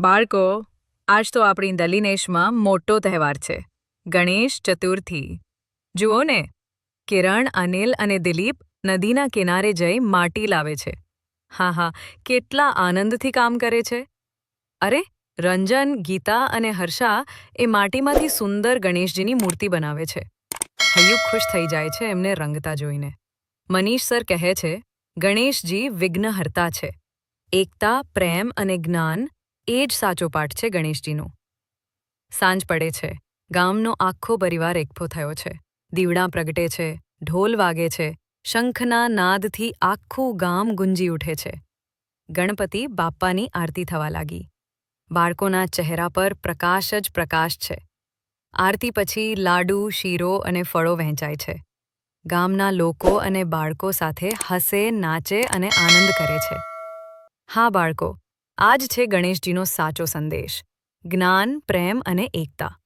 બાળકો, આજ તો આપણી દલીનેશમાં મોટો તહેવાર છે, ગણેશ ચતુર્થી. જુઓ ને, કિરણ, અનિલ અને દિલીપ નદીના કિનારે જઈ માટી લાવે છે. હા હા, કેટલા આનંદથી કામ કરે છે. અરે, રંજન, ગીતા અને હર્ષા એ માટીમાંથી સુંદર ગણેશજીની મૂર્તિ બનાવે છે. હૈયું ખુશ થઈ જાય છે એમને રંગતા જોઈને. મનીષ સર કહે છે, ગણેશજી વિઘ્નહર્તા છે. એકતા, પ્રેમ અને જ્ઞાન એ જ સાચો પાઠ છે ગણેશજીનો. સાંજ પડે છે. ગામનો આખો પરિવાર એકઠો થયો છે. દીવડા પ્રગટે છે, ઢોલ વાગે છે, શંખના નાદથી આખું ગામ ગુંજી ઉઠે છે. ગણપતિ બાપ્પાની આરતી થવા લાગી. બાળકોના ચહેરા પર પ્રકાશ જ પ્રકાશ છે. આરતી પછી લાડુ, શીરો અને ફળો વહેંચાય છે. ગામના લોકો અને બાળકો સાથે હસે, નાચે અને આનંદ કરે છે. હા બાળકો, આ જ છે ગણેશજીનો સાચો સંદેશ: જ્ઞાન, પ્રેમ અને એકતા.